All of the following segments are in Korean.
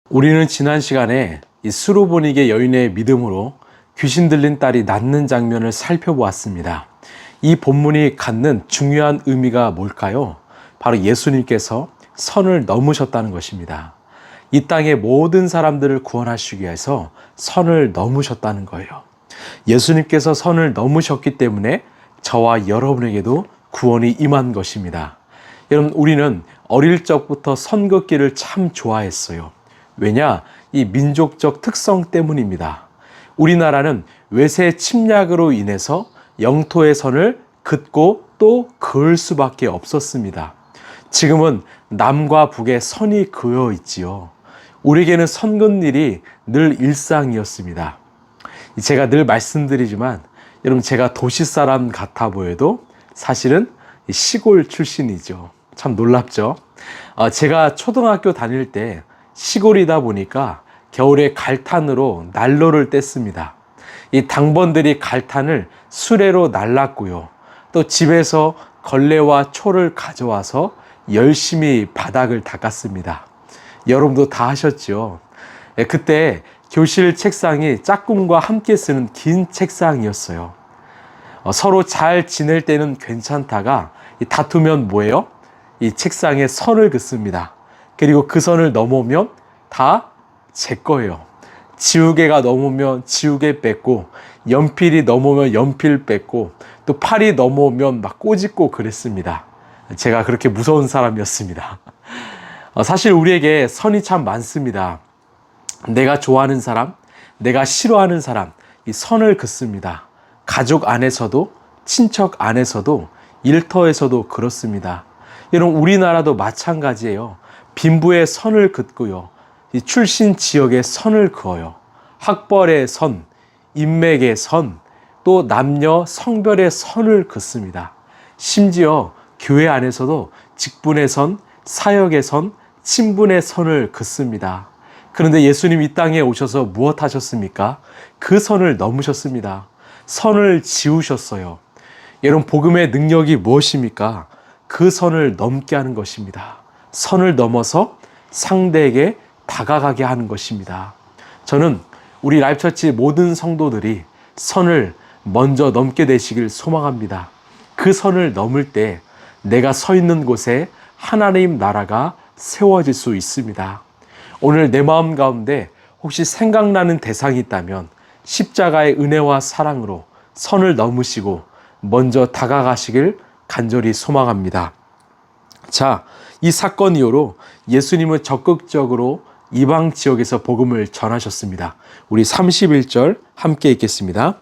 우리는 지난 시간에 이 수로보니게 여인의 믿음으로 귀신 들린 딸이 낫는 장면을 살펴보았습니다. 이 본문이 갖는 중요한 의미가 뭘까요? 바로 예수님께서 선을 넘으셨다는 것입니다. 이 땅의 모든 사람들을 구원하시기 위해서 선을 넘으셨다는 거예요. 예수님께서 선을 넘으셨기 때문에 저와 여러분에게도 구원이 임한 것입니다. 여러분, 우리는 어릴 적부터 선 긋기를 참 좋아했어요. 왜냐? 이 민족적 특성 때문입니다. 우리나라는 외세 침략으로 인해서 영토의 선을 긋고 또 그을 수밖에 없었습니다. 지금은 남과 북에 선이 그어 있지요. 우리에게는 선 긋는 일이 늘 일상이었습니다. 제가 늘 말씀드리지만 여러분, 제가 도시 사람 같아 보여도 사실은 시골 출신이죠. 참 놀랍죠? 제가 초등학교 다닐 때 시골이다 보니까 겨울에 갈탄으로 난로를 뗐습니다. 이 당번들이 갈탄을 수레로 날랐고요. 또 집에서 걸레와 초를 가져와서 열심히 바닥을 닦았습니다. 여러분도 다 하셨죠? 그때 교실 책상이 짝꿍과 함께 쓰는 긴 책상이었어요. 서로 잘 지낼 때는 괜찮다가 다투면 뭐예요? 이 책상에 선을 긋습니다. 그리고 그 선을 넘으면 다 제 거예요. 지우개가 넘으면 지우개 뺏고, 연필이 넘으면 연필 뺏고, 또 팔이 넘으면 막 꼬집고 그랬습니다. 제가 그렇게 무서운 사람이었습니다. 사실 우리에게 선이 참 많습니다. 내가 좋아하는 사람, 내가 싫어하는 사람, 이 선을 긋습니다. 가족 안에서도, 친척 안에서도, 일터에서도 그렇습니다. 여러분, 우리나라도 마찬가지예요. 빈부의 선을 긋고요. 이 출신 지역의 선을 그어요. 학벌의 선, 인맥의 선, 또 남녀 성별의 선을 긋습니다. 심지어 교회 안에서도 직분의 선, 사역의 선, 친분의 선을 긋습니다. 그런데 예수님 이 땅에 오셔서 무엇 하셨습니까? 그 선을 넘으셨습니다. 선을 지우셨어요. 여러분, 복음의 능력이 무엇입니까? 그 선을 넘게 하는 것입니다. 선을 넘어서 상대에게 다가가게 하는 것입니다. 저는 우리 라이프처치 모든 성도들이 선을 먼저 넘게 되시길 소망합니다. 그 선을 넘을 때 내가 서 있는 곳에 하나님 나라가 세워질 수 있습니다. 오늘 내 마음 가운데 혹시 생각나는 대상이 있다면 십자가의 은혜와 사랑으로 선을 넘으시고 먼저 다가가시길 간절히 소망합니다. 자, 이 사건 이후로 예수님은 적극적으로 이방 지역에서 복음을 전하셨습니다. 우리 31절 함께 읽겠습니다.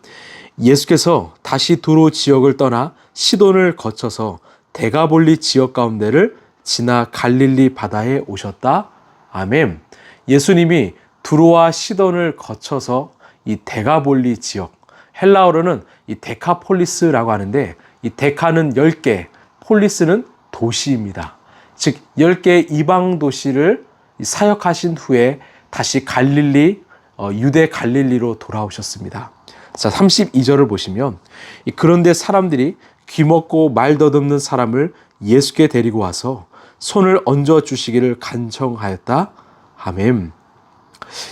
예수께서 다시 두로 지역을 떠나 시돈을 거쳐서 데가볼리 지역 가운데를 지나 갈릴리 바다에 오셨다. 아멘. 예수님이 두로와 시돈을 거쳐서 이 데가볼리 지역, 헬라어로는 이 데카폴리스라고 하는데, 이 데카는 10개, 폴리스는 도시입니다. 즉 10개의 이방 도시를 사역하신 후에 다시 갈릴리, 유대 갈릴리로 돌아오셨습니다. 자, 32절을 보시면, 그런데 사람들이 귀먹고 말 더듬는 사람을 예수께 데리고 와서 손을 얹어 주시기를 간청하였다. 아멘.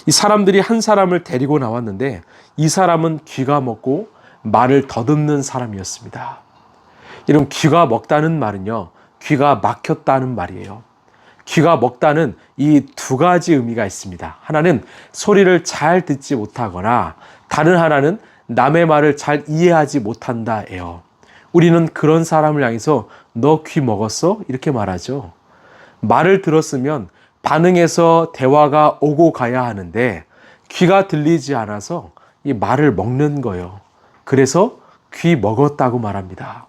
이 사람들이 한 사람을 데리고 나왔는데 이 사람은 귀가 먹고 말을 더듬는 사람이었습니다. 여러분, 귀가 먹다는 말은요, 귀가 막혔다는 말이에요. 귀가 먹다는 이 두 가지 의미가 있습니다. 하나는 소리를 잘 듣지 못하거나, 다른 하나는 남의 말을 잘 이해하지 못한다예요. 우리는 그런 사람을 향해서 너 귀 먹었어? 이렇게 말하죠. 말을 들었으면 반응해서 대화가 오고 가야 하는데 귀가 들리지 않아서 이 말을 먹는 거예요. 그래서 귀 먹었다고 말합니다.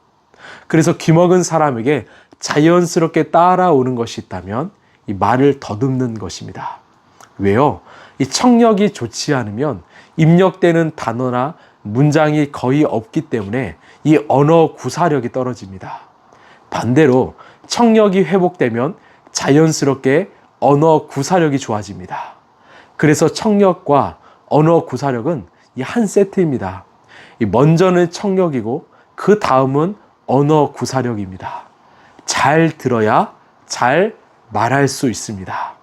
그래서 귀 먹은 사람에게 자연스럽게 따라오는 것이 있다면 이 말을 더듬는 것입니다. 왜요? 이 청력이 좋지 않으면 입력되는 단어나 문장이 거의 없기 때문에 이 언어 구사력이 떨어집니다. 반대로 청력이 회복되면 자연스럽게 언어 구사력이 좋아집니다. 그래서 청력과 언어 구사력은 이 한 세트입니다. 먼저는 청력이고 그 다음은 언어 구사력입니다. 잘 들어야 잘 말할 수 있습니다.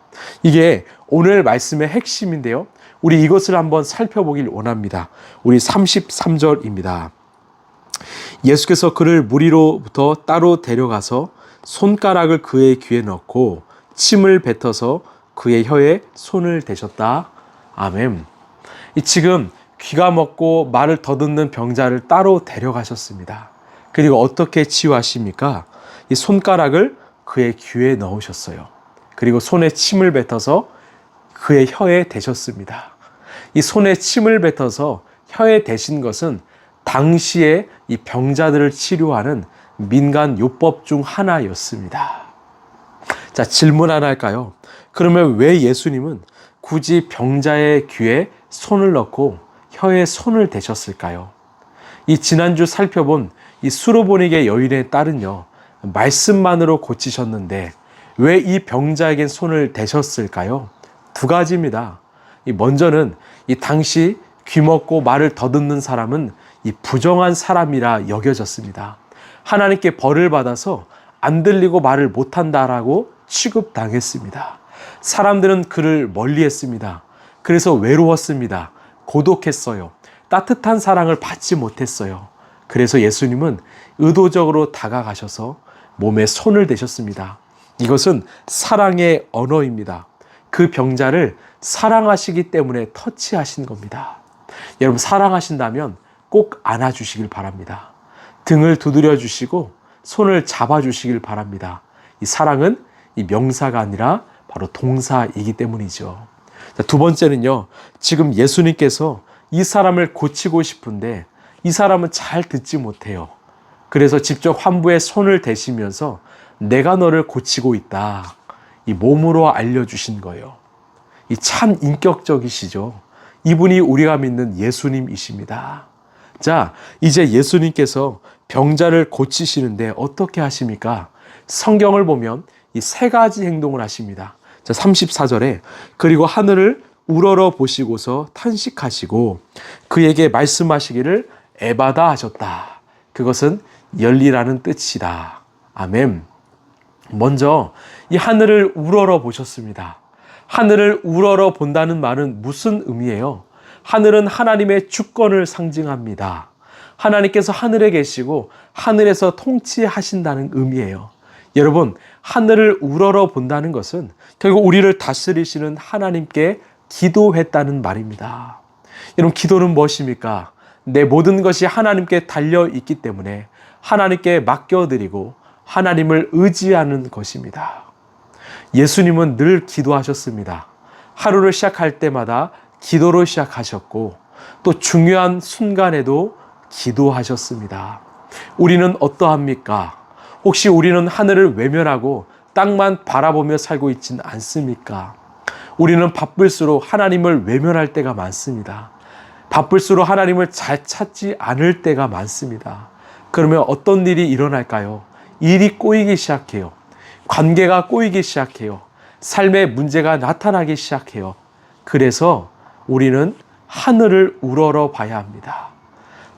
이게 오늘 말씀의 핵심인데요. 우리 이것을 한번 살펴보길 원합니다. 우리 33절입니다. 예수께서 그를 무리로부터 따로 데려가서 손가락을 그의 귀에 넣고 침을 뱉어서 그의 혀에 손을 대셨다. 아멘. 지금 귀가 먹고 말을 더듬는 병자를 따로 데려가셨습니다. 그리고 어떻게 치유하십니까? 이 손가락을 그의 귀에 넣으셨어요. 그리고 손에 침을 뱉어서 그의 혀에 대셨습니다. 이 손에 침을 뱉어서 혀에 대신 것은 당시에 이 병자들을 치료하는 민간 요법 중 하나였습니다. 자, 질문 하나 할까요? 그러면 왜 예수님은 굳이 병자의 귀에 손을 넣고 혀에 손을 대셨을까요? 이 지난주 살펴본 이 수로보니게 여인의 딸은요, 말씀만으로 고치셨는데 왜 이 병자에겐 손을 대셨을까요? 두 가지입니다. 먼저는 이 당시 귀먹고 말을 더듬는 사람은 이 부정한 사람이라 여겨졌습니다. 하나님께 벌을 받아서 안 들리고 말을 못한다라고 취급당했습니다. 사람들은 그를 멀리했습니다. 그래서 외로웠습니다. 고독했어요. 따뜻한 사랑을 받지 못했어요. 그래서 예수님은 의도적으로 다가가셔서 몸에 손을 대셨습니다. 이것은 사랑의 언어입니다. 그 병자를 사랑하시기 때문에 터치하신 겁니다. 여러분, 사랑하신다면 꼭 안아주시길 바랍니다. 등을 두드려 주시고 손을 잡아 주시길 바랍니다. 이 사랑은 이 명사가 아니라 바로 동사이기 때문이죠. 두 번째는요, 지금 예수님께서 이 사람을 고치고 싶은데 이 사람은 잘 듣지 못해요. 그래서 직접 환부에 손을 대시면서 내가 너를 고치고 있다, 이 몸으로 알려주신 거예요. 이 참 인격적이시죠. 이분이 우리가 믿는 예수님이십니다. 자, 이제 예수님께서 병자를 고치시는데 어떻게 하십니까? 성경을 보면 이 세 가지 행동을 하십니다. 자, 34절에 그리고 하늘을 우러러 보시고서 탄식하시고 그에게 말씀하시기를 에바다 하셨다. 그것은 열리라는 뜻이다. 아멘. 먼저 이 하늘을 우러러 보셨습니다. 하늘을 우러러 본다는 말은 무슨 의미예요? 하늘은 하나님의 주권을 상징합니다. 하나님께서 하늘에 계시고 하늘에서 통치하신다는 의미예요. 여러분, 하늘을 우러러 본다는 것은 결국 우리를 다스리시는 하나님께 기도했다는 말입니다. 여러분, 기도는 무엇입니까? 내 모든 것이 하나님께 달려있기 때문에 하나님께 맡겨드리고 하나님을 의지하는 것입니다. 예수님은 늘 기도하셨습니다. 하루를 시작할 때마다 기도로 시작하셨고 또 중요한 순간에도 기도하셨습니다. 우리는 어떠합니까? 혹시 우리는 하늘을 외면하고 땅만 바라보며 살고 있지는 않습니까? 우리는 바쁠수록 하나님을 외면할 때가 많습니다. 바쁠수록 하나님을 잘 찾지 않을 때가 많습니다. 그러면 어떤 일이 일어날까요? 일이 꼬이기 시작해요. 관계가 꼬이기 시작해요. 삶의 문제가 나타나기 시작해요. 그래서 우리는 하늘을 우러러 봐야 합니다.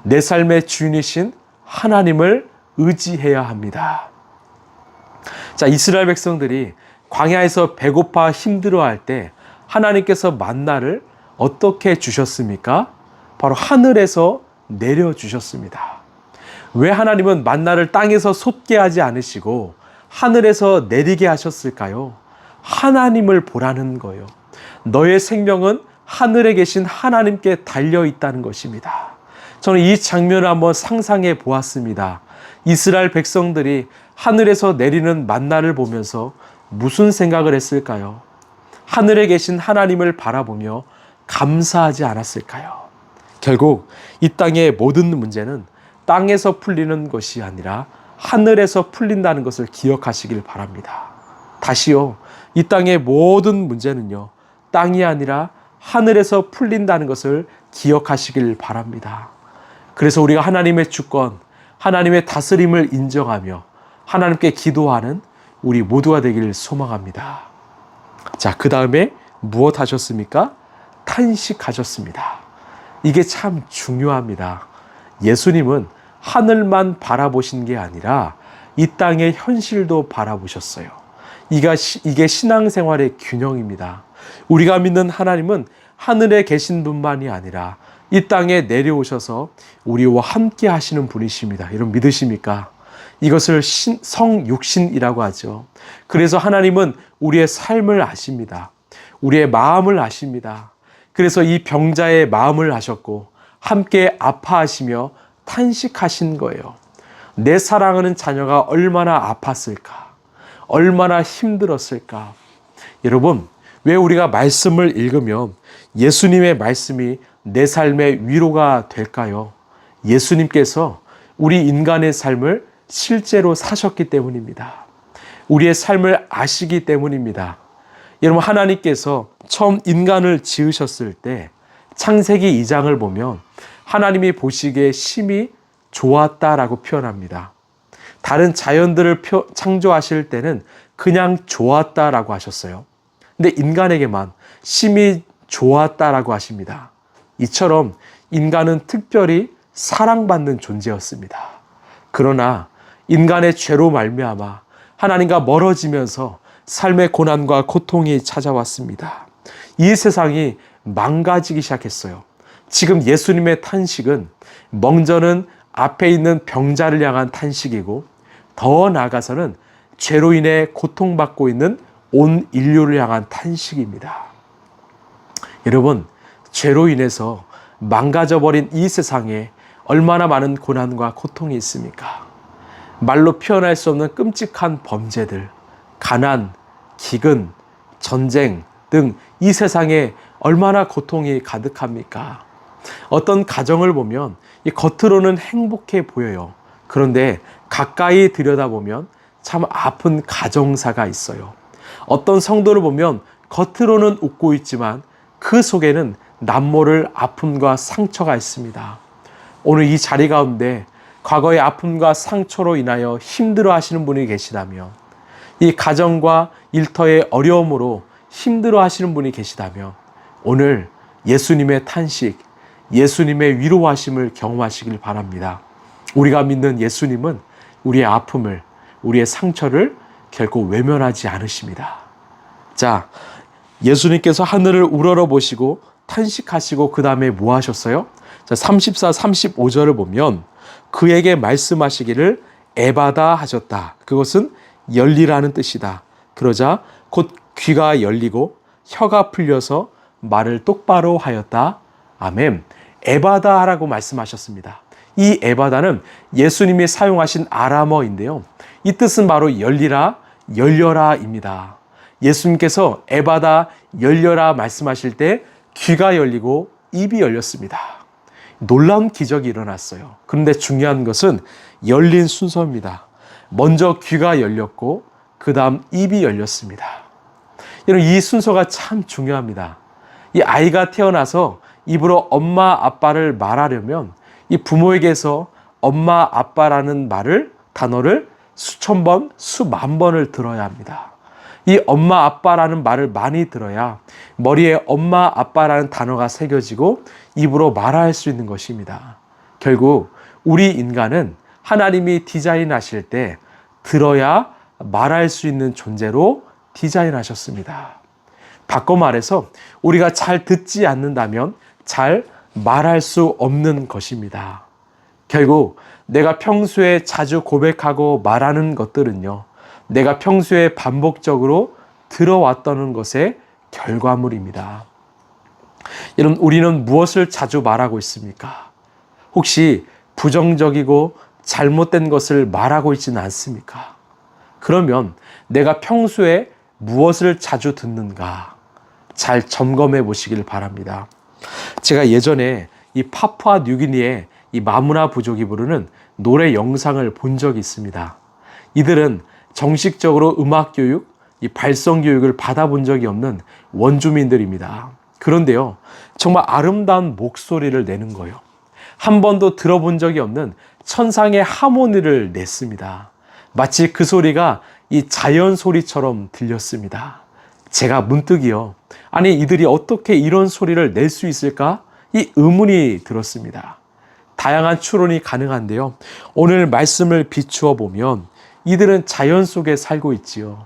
내 삶의 주인이신 하나님을 의지해야 합니다. 자, 이스라엘 백성들이 광야에서 배고파 힘들어할 때 하나님께서 만나를 어떻게 주셨습니까? 바로 하늘에서 내려주셨습니다. 왜 하나님은 만나를 땅에서 솟게 하지 않으시고 하늘에서 내리게 하셨을까요? 하나님을 보라는 거예요. 너의 생명은 하늘에 계신 하나님께 달려있다는 것입니다. 저는 이 장면을 한번 상상해 보았습니다. 이스라엘 백성들이 하늘에서 내리는 만나를 보면서 무슨 생각을 했을까요? 하늘에 계신 하나님을 바라보며 감사하지 않았을까요? 결국 이 땅의 모든 문제는 땅에서 풀리는 것이 아니라 하늘에서 풀린다는 것을 기억하시길 바랍니다. 다시요, 이 땅의 모든 문제는요, 땅이 아니라 하늘에서 풀린다는 것을 기억하시길 바랍니다. 그래서 우리가 하나님의 주권, 하나님의 다스림을 인정하며 하나님께 기도하는 우리 모두가 되기를 소망합니다. 자, 그 다음에 무엇 하셨습니까? 탄식하셨습니다. 이게 참 중요합니다. 예수님은 하늘만 바라보신 게 아니라 이 땅의 현실도 바라보셨어요. 이게 신앙생활의 균형입니다. 우리가 믿는 하나님은 하늘에 계신 분만이 아니라 이 땅에 내려오셔서 우리와 함께 하시는 분이십니다. 여러분 믿으십니까? 이것을 성육신이라고 하죠. 그래서 하나님은 우리의 삶을 아십니다. 우리의 마음을 아십니다. 그래서 이 병자의 마음을 아셨고 함께 아파하시며 탄식하신 거예요. 내 사랑하는 자녀가 얼마나 아팠을까? 얼마나 힘들었을까? 여러분, 왜 우리가 말씀을 읽으면 예수님의 말씀이 내 삶의 위로가 될까요? 예수님께서 우리 인간의 삶을 실제로 사셨기 때문입니다. 우리의 삶을 아시기 때문입니다. 여러분, 하나님께서 처음 인간을 지으셨을 때 창세기 2장을 보면 하나님이 보시기에 심히 좋았다라고 표현합니다. 다른 자연들을 창조하실 때는 그냥 좋았다라고 하셨어요. 근데 인간에게만 심히 좋았다라고 하십니다. 이처럼 인간은 특별히 사랑받는 존재였습니다. 그러나 인간의 죄로 말미암아 하나님과 멀어지면서 삶의 고난과 고통이 찾아왔습니다. 이 세상이 망가지기 시작했어요. 지금 예수님의 탄식은 먼저는 앞에 있는 병자를 향한 탄식이고 더 나아가서는 죄로 인해 고통받고 있는 온 인류를 향한 탄식입니다. 여러분, 죄로 인해서 망가져버린 이 세상에 얼마나 많은 고난과 고통이 있습니까? 말로 표현할 수 없는 끔찍한 범죄들, 가난, 기근, 전쟁 등 이 세상에 얼마나 고통이 가득합니까? 어떤 가정을 보면 겉으로는 행복해 보여요. 그런데 가까이 들여다보면 참 아픈 가정사가 있어요. 어떤 성도를 보면 겉으로는 웃고 있지만 그 속에는 남모를 아픔과 상처가 있습니다. 오늘 이 자리 가운데 과거의 아픔과 상처로 인하여 힘들어 하시는 분이 계시다면, 이 가정과 일터의 어려움으로 힘들어 하시는 분이 계시다면 오늘 예수님의 탄식, 예수님의 위로하심을 경험하시길 바랍니다. 우리가 믿는 예수님은 우리의 아픔을, 우리의 상처를 결코 외면하지 않으십니다. 자, 예수님께서 하늘을 우러러보시고 탄식하시고 그 다음에 뭐 하셨어요? 자, 34, 35절을 보면 그에게 말씀하시기를 에바다 하셨다. 그것은 열리라는 뜻이다. 그러자 곧 귀가 열리고 혀가 풀려서 말을 똑바로 하였다. 아멘. 에바다라고 말씀하셨습니다. 이 에바다는 예수님이 사용하신 아람어인데요. 이 뜻은 바로 열리라, 열려라입니다. 예수님께서 에바다, 열려라 말씀하실 때 귀가 열리고 입이 열렸습니다. 놀라운 기적이 일어났어요. 그런데 중요한 것은 열린 순서입니다. 먼저 귀가 열렸고 그 다음 입이 열렸습니다. 여러분, 이 순서가 참 중요합니다. 이 아이가 태어나서 입으로 엄마 아빠를 말하려면 이 부모에게서 엄마 아빠라는 단어를 수천 번, 수만 번을 들어야 합니다. 이 엄마 아빠라는 말을 많이 들어야 머리에 엄마 아빠라는 단어가 새겨지고 입으로 말할 수 있는 것입니다. 결국 우리 인간은 하나님이 디자인하실 때 들어야 말할 수 있는 존재로 디자인하셨습니다. 바꿔 말해서 우리가 잘 듣지 않는다면 잘 말할 수 없는 것입니다. 결국 내가 평소에 자주 고백하고 말하는 것들은요, 내가 평소에 반복적으로 들어왔던 것의 결과물입니다. 여러분, 우리는 무엇을 자주 말하고 있습니까? 혹시 부정적이고 잘못된 것을 말하고 있지는 않습니까? 그러면 내가 평소에 무엇을 자주 듣는가 잘 점검해 보시길 바랍니다. 제가 예전에 이 파푸아 뉴기니의 이 마무나 부족이 부르는 노래 영상을 본 적이 있습니다. 이들은 정식적으로 음악 교육, 이 발성 교육을 받아본 적이 없는 원주민들입니다. 그런데요, 정말 아름다운 목소리를 내는 거예요. 한 번도 들어본 적이 없는 천상의 하모니를 냈습니다. 마치 그 소리가 이 자연 소리처럼 들렸습니다. 제가 문득이요, 아니 이들이 어떻게 이런 소리를 낼 수 있을까? 이 의문이 들었습니다. 다양한 추론이 가능한데요, 오늘 말씀을 비추어 보면 이들은 자연 속에 살고 있지요.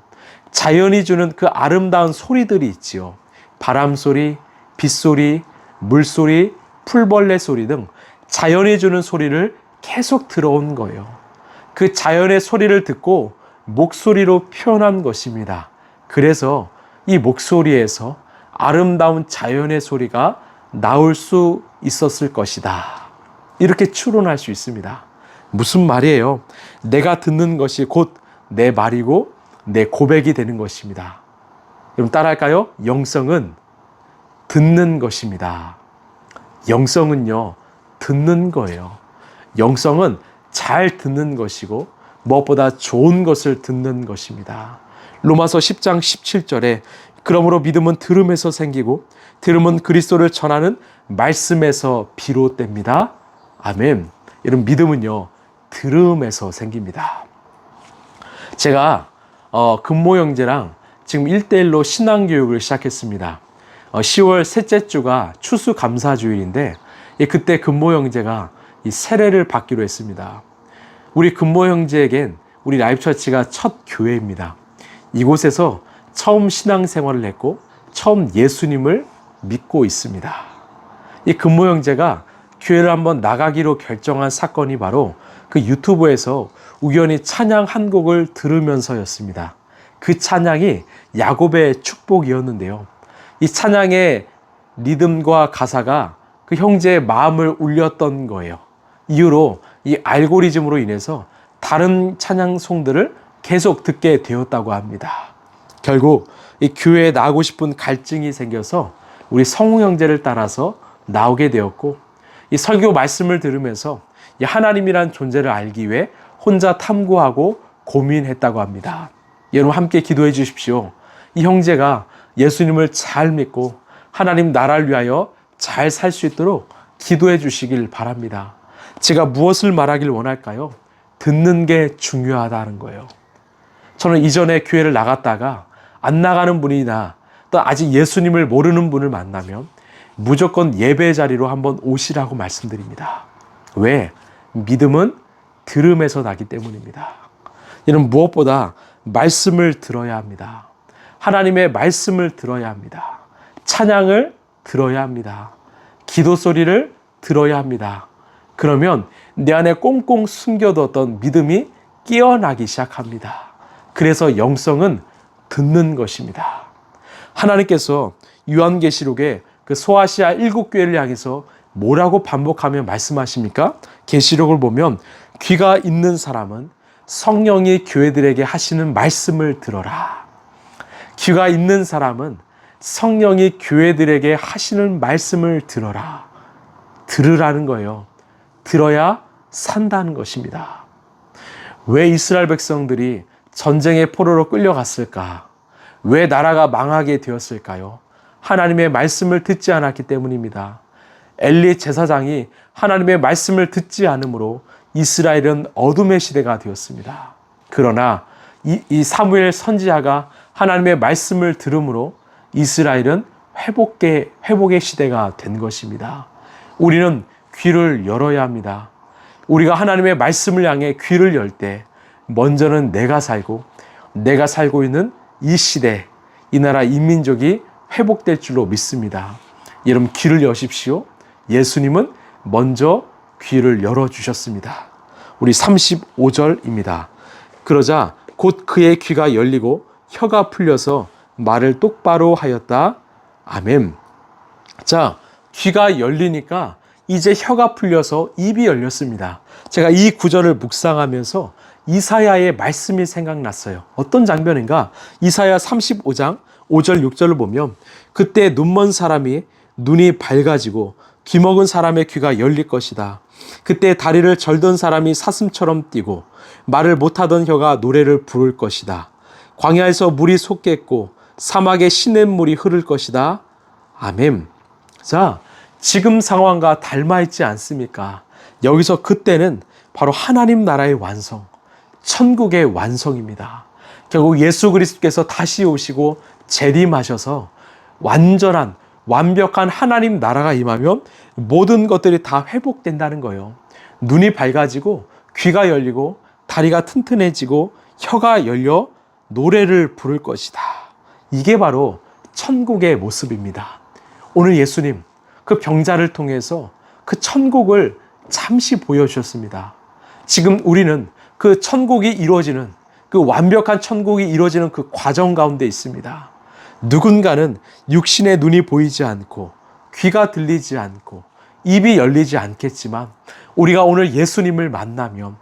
자연이 주는 그 아름다운 소리들이 있지요. 바람 소리, 빗소리, 물소리, 풀벌레 소리 등 자연이 주는 소리를 계속 들어온 거예요. 그 자연의 소리를 듣고 목소리로 표현한 것입니다. 그래서 이 목소리에서 아름다운 자연의 소리가 나올 수 있었을 것이다. 이렇게 추론할 수 있습니다. 무슨 말이에요? 내가 듣는 것이 곧 내 말이고 내 고백이 되는 것입니다. 여러분 따라할까요? 영성은 듣는 것입니다. 영성은요, 듣는 거예요. 영성은 잘 듣는 것이고 무엇보다 좋은 것을 듣는 것입니다. 로마서 10장 17절에 그러므로 믿음은 들음에서 생기고 들음은 그리스도를 전하는 말씀에서 비롯됩니다. 아멘. 여러분 믿음은요, 들음에서 생깁니다. 제가 금모 형제랑 지금 1대1로 신앙교육을 시작했습니다. 10월 셋째 주가 추수감사주일인데 그때 금모 형제가 이 세례를 받기로 했습니다. 우리 금모 형제에겐 우리 라이프처치가 첫 교회입니다. 이곳에서 처음 신앙생활을 했고 처음 예수님을 믿고 있습니다. 이 금모 형제가 교회를 한번 나가기로 결정한 사건이 바로 그 유튜브에서 우연히 찬양 한 곡을 들으면서였습니다. 그 찬양이 야곱의 축복이었는데요. 이 찬양의 리듬과 가사가 그 형제의 마음을 울렸던 거예요. 이후로 이 알고리즘으로 인해서 다른 찬양송들을 계속 듣게 되었다고 합니다. 결국 이 교회에 나가고 싶은 갈증이 생겨서 우리 성우 형제를 따라서 나오게 되었고, 이 설교 말씀을 들으면서 이 하나님이란 존재를 알기 위해 혼자 탐구하고 고민했다고 합니다. 여러분 함께 기도해 주십시오. 이 형제가 예수님을 잘 믿고 하나님 나라를 위하여 잘 살 수 있도록 기도해 주시길 바랍니다. 제가 무엇을 말하길 원할까요? 듣는 게 중요하다는 거예요. 저는 이전에 교회를 나갔다가 안 나가는 분이나 또 아직 예수님을 모르는 분을 만나면 무조건 예배 자리로 한번 오시라고 말씀드립니다. 왜? 믿음은 들음에서 나기 때문입니다. 이는 무엇보다 말씀을 들어야 합니다. 하나님의 말씀을 들어야 합니다. 찬양을 들어야 합니다. 기도 소리를 들어야 합니다. 그러면 내 안에 꽁꽁 숨겨뒀던 믿음이 깨어나기 시작합니다. 그래서 영성은 듣는 것입니다. 하나님께서 요한계시록에 그 소아시아 7교회를 향해서 뭐라고 반복하며 말씀하십니까? 계시록을 보면 귀가 있는 사람은 성령이 교회들에게 하시는 말씀을 들어라. 귀가 있는 사람은 성령이 교회들에게 하시는 말씀을 들어라. 들으라는 거예요. 들어야 산다는 것입니다. 왜 이스라엘 백성들이 전쟁의 포로로 끌려갔을까? 왜 나라가 망하게 되었을까요? 하나님의 말씀을 듣지 않았기 때문입니다. 엘리 제사장이 하나님의 말씀을 듣지 않으므로 이스라엘은 어둠의 시대가 되었습니다. 그러나 이 사무엘 선지자가 하나님의 말씀을 들음으로 이스라엘은 회복의 시대가 된 것입니다. 우리는 귀를 열어야 합니다. 우리가 하나님의 말씀을 향해 귀를 열 때 먼저는 내가 살고 있는 이 시대, 이 나라 인민족이 회복될 줄로 믿습니다. 여러분 귀를 여십시오. 예수님은 먼저 귀를 열어주셨습니다. 우리 35절입니다. 그러자 곧 그의 귀가 열리고 혀가 풀려서 말을 똑바로 하였다. 아멘. 자, 귀가 열리니까 이제 혀가 풀려서 입이 열렸습니다. 제가 이 구절을 묵상하면서 이사야의 말씀이 생각났어요. 어떤 장면인가? 이사야 35장 5절 6절을 보면 그때 눈먼 사람이 눈이 밝아지고 귀먹은 사람의 귀가 열릴 것이다. 그때 다리를 절던 사람이 사슴처럼 뛰고 말을 못하던 혀가 노래를 부를 것이다. 광야에서 물이 솟겠고 사막에 시냇물이 흐를 것이다. 아멘. 자, 지금 상황과 닮아있지 않습니까? 여기서 그때는 바로 하나님 나라의 완성, 천국의 완성입니다. 결국 예수 그리스도께서 다시 오시고 재림하셔서 완벽한 하나님 나라가 임하면 모든 것들이 다 회복된다는 거예요. 눈이 밝아지고 귀가 열리고 다리가 튼튼해지고 혀가 열려 노래를 부를 것이다. 이게 바로 천국의 모습입니다. 오늘 예수님 그 병자를 통해서 그 천국을 잠시 보여주셨습니다. 지금 우리는 그 천국이 이루어지는, 그 완벽한 천국이 이루어지는 그 과정 가운데 있습니다. 누군가는 육신의 눈이 보이지 않고 귀가 들리지 않고 입이 열리지 않겠지만, 우리가 오늘 예수님을 만나면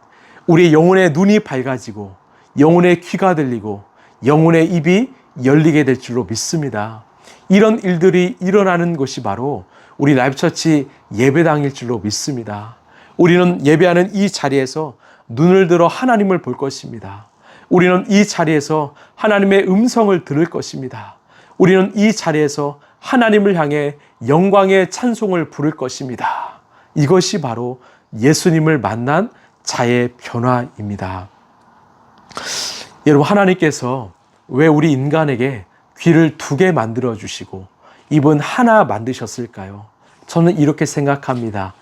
우리의 영혼의 눈이 밝아지고 영혼의 귀가 들리고 영혼의 입이 열리게 될 줄로 믿습니다. 이런 일들이 일어나는 곳이 바로 우리 라이프처치 예배당일 줄로 믿습니다. 우리는 예배하는 이 자리에서 눈을 들어 하나님을 볼 것입니다. 우리는 이 자리에서 하나님의 음성을 들을 것입니다. 우리는 이 자리에서 하나님을 향해 영광의 찬송을 부를 것입니다. 이것이 바로 예수님을 만난 자의 변화입니다. 여러분, 하나님께서 왜 우리 인간에게 귀를 2개 만들어 주시고 입은 하나 만드셨을까요? 저는 이렇게 생각합니다.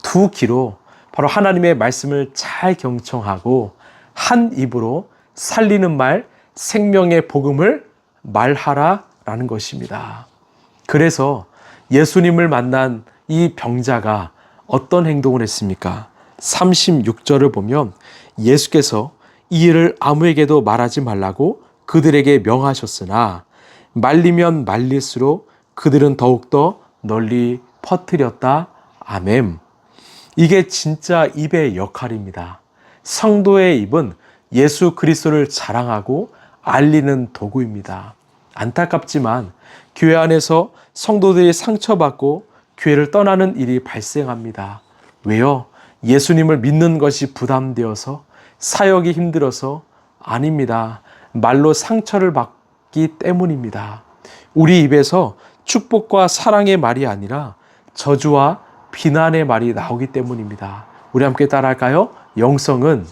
2귀로 바로 하나님의 말씀을 잘 경청하고 한 입으로 살리는 말, 생명의 복음을 말하라라는 것입니다. 그래서 예수님을 만난 이 병자가 어떤 행동을 했습니까? 36절을 보면 예수께서 이 일을 아무에게도 말하지 말라고 그들에게 명하셨으나 말리면 말릴수록 그들은 더욱더 널리 퍼뜨렸다. 아멘. 이게 진짜 입의 역할입니다. 성도의 입은 예수 그리스도를 자랑하고 알리는 도구입니다. 안타깝지만 교회 안에서 성도들이 상처받고 교회를 떠나는 일이 발생합니다. 왜요? 예수님을 믿는 것이 부담되어서, 사역이 힘들어서? 아닙니다. 말로 상처를 받기 때문입니다. 우리 입에서 축복과 사랑의 말이 아니라 저주와 비난의 말이 나오기 때문입니다. 우리 함께 따라할까요? 영성은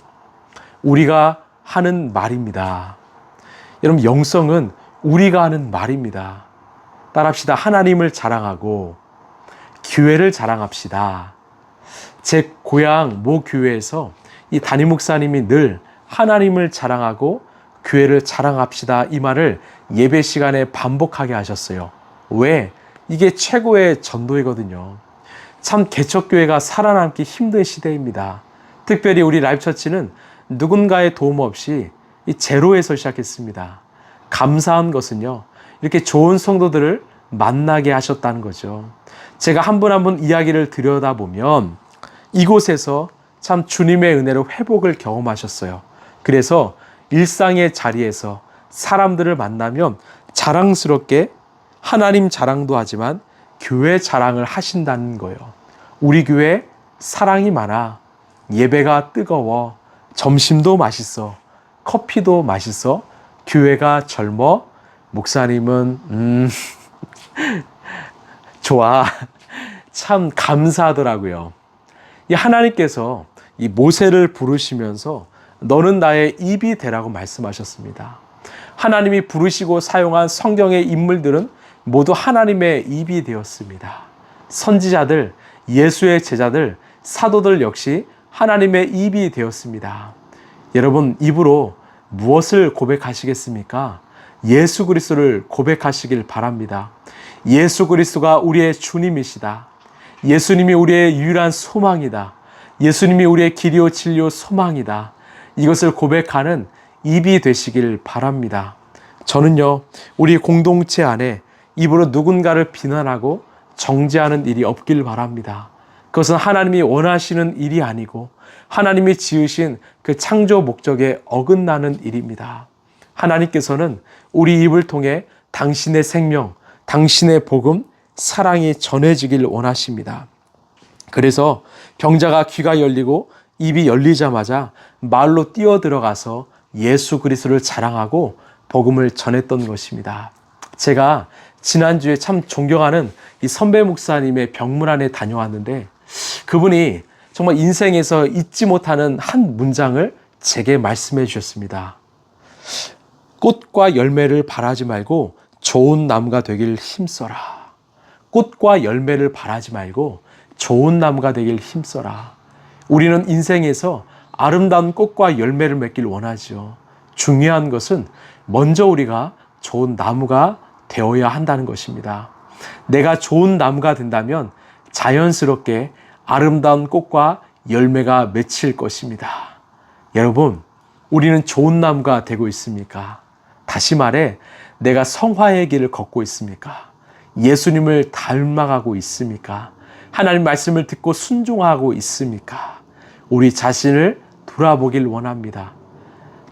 우리가 하는 말입니다. 여러분, 영성은 우리가 하는 말입니다. 따라합시다. 하나님을 자랑하고 교회를 자랑합시다. 제 고향 모 교회에서 이 담임 목사님이 늘 하나님을 자랑하고 교회를 자랑합시다, 이 말을 예배 시간에 반복하게 하셨어요. 왜? 이게 최고의 전도이거든요. 참 개척교회가 살아남기 힘든 시대입니다. 특별히 우리 라이프처치는 누군가의 도움 없이 이 제로에서 시작했습니다. 감사한 것은요, 이렇게 좋은 성도들을 만나게 하셨다는 거죠. 제가 한 분 한 분 이야기를 들여다보면 이곳에서 참 주님의 은혜로 회복을 경험하셨어요. 그래서 일상의 자리에서 사람들을 만나면 자랑스럽게 하나님 자랑도 하지만 교회 자랑을 하신다는 거예요. 우리 교회 사랑이 많아, 예배가 뜨거워, 점심도 맛있어, 커피도 맛있어, 교회가 젊어, 목사님은 좋아. 참 감사하더라고요. 이 하나님께서 이 모세를 부르시면서 너는 나의 입이 되라고 말씀하셨습니다. 하나님이 부르시고 사용한 성경의 인물들은 모두 하나님의 입이 되었습니다. 선지자들, 예수의 제자들, 사도들 역시 하나님의 입이 되었습니다. 여러분, 입으로 무엇을 고백하시겠습니까? 예수 그리스도를 고백하시길 바랍니다. 예수 그리스도가 우리의 주님이시다. 예수님이 우리의 유일한 소망이다. 예수님이 우리의 길이요 진리요 소망이다. 이것을 고백하는 입이 되시길 바랍니다. 저는요, 우리 공동체 안에 입으로 누군가를 비난하고 정죄하는 일이 없길 바랍니다. 그것은 하나님이 원하시는 일이 아니고 하나님이 지으신 그 창조 목적에 어긋나는 일입니다. 하나님께서는 우리 입을 통해 당신의 생명, 당신의 복음, 사랑이 전해지길 원하십니다. 그래서 병자가 귀가 열리고 입이 열리자마자 말로 뛰어들어가서 예수 그리스도를 자랑하고 복음을 전했던 것입니다. 제가 지난주에 참 존경하는 이 선배 목사님의 병문안에 다녀왔는데 그분이 정말 인생에서 잊지 못하는 한 문장을 제게 말씀해 주셨습니다. 꽃과 열매를 바라지 말고 좋은 나무가 되길 힘써라. 꽃과 열매를 바라지 말고 좋은 나무가 되길 힘써라. 우리는 인생에서 아름다운 꽃과 열매를 맺길 원하죠. 중요한 것은 먼저 우리가 좋은 나무가 되어야 한다는 것입니다. 내가 좋은 나무가 된다면 자연스럽게 아름다운 꽃과 열매가 맺힐 것입니다. 여러분, 우리는 좋은 나무가 되고 있습니까? 다시 말해, 내가 성화의 길을 걷고 있습니까? 예수님을 닮아가고 있습니까? 하나님 말씀을 듣고 순종하고 있습니까? 우리 자신을 돌아보길 원합니다.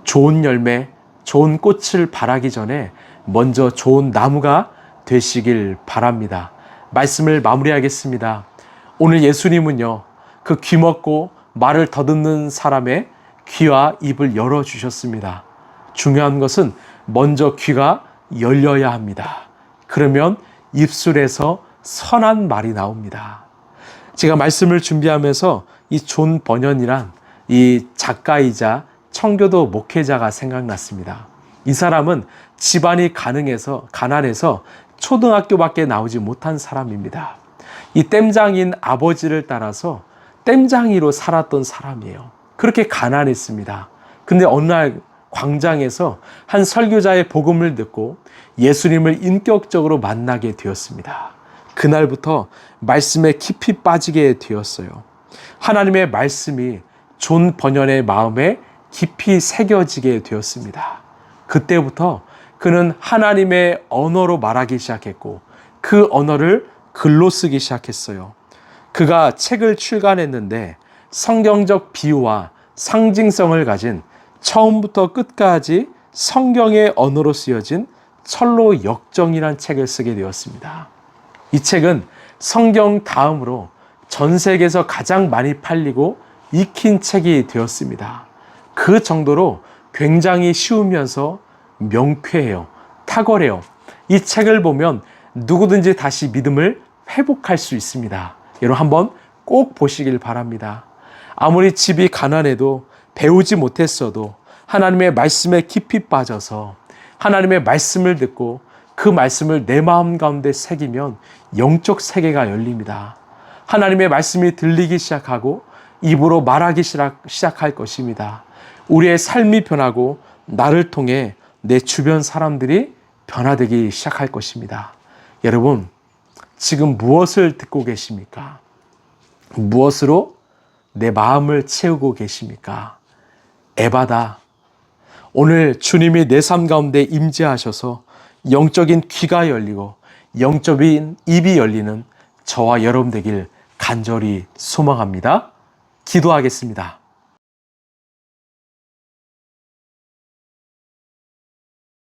좋은 열매, 좋은 꽃을 바라기 전에 먼저 좋은 나무가 되시길 바랍니다. 말씀을 마무리하겠습니다. 오늘 예수님은요, 그 귀먹고 말을 더듬는 사람의 귀와 입을 열어주셨습니다. 중요한 것은 먼저 귀가 열려야 합니다. 그러면 입술에서 선한 말이 나옵니다. 제가 말씀을 준비하면서 이 존 버년이란 이 작가이자 청교도 목회자가 생각났습니다. 이 사람은 집안이 가난해서 초등학교밖에 나오지 못한 사람입니다. 이 땜장인 아버지를 따라서 땜장이로 살았던 사람이에요. 그렇게 가난했습니다. 근데 어느 날 광장에서 한 설교자의 복음을 듣고 예수님을 인격적으로 만나게 되었습니다. 그날부터 말씀에 깊이 빠지게 되었어요. 하나님의 말씀이 존 버년의 마음에 깊이 새겨지게 되었습니다. 그때부터 그는 하나님의 언어로 말하기 시작했고 그 언어를 글로 쓰기 시작했어요. 그가 책을 출간했는데 성경적 비유와 상징성을 가진 처음부터 끝까지 성경의 언어로 쓰여진 철로 역정이라는 책을 쓰게 되었습니다. 이 책은 성경 다음으로 전 세계에서 가장 많이 팔리고 익힌 책이 되었습니다. 그 정도로 굉장히 쉬우면서 명쾌해요. 탁월해요. 이 책을 보면 누구든지 다시 믿음을 회복할 수 있습니다. 여러분 한번 꼭 보시길 바랍니다. 아무리 집이 가난해도 배우지 못했어도 하나님의 말씀에 깊이 빠져서 하나님의 말씀을 듣고 그 말씀을 내 마음 가운데 새기면 영적 세계가 열립니다. 하나님의 말씀이 들리기 시작하고 입으로 말하기 시작할 것입니다. 우리의 삶이 변하고 나를 통해 내 주변 사람들이 변화되기 시작할 것입니다. 여러분, 지금 무엇을 듣고 계십니까? 무엇으로 내 마음을 채우고 계십니까? 에바다. 오늘 주님이 내 삶 가운데 임재하셔서 영적인 귀가 열리고 영적인 입이 열리는 저와 여러분 되길 간절히 소망합니다. 기도하겠습니다.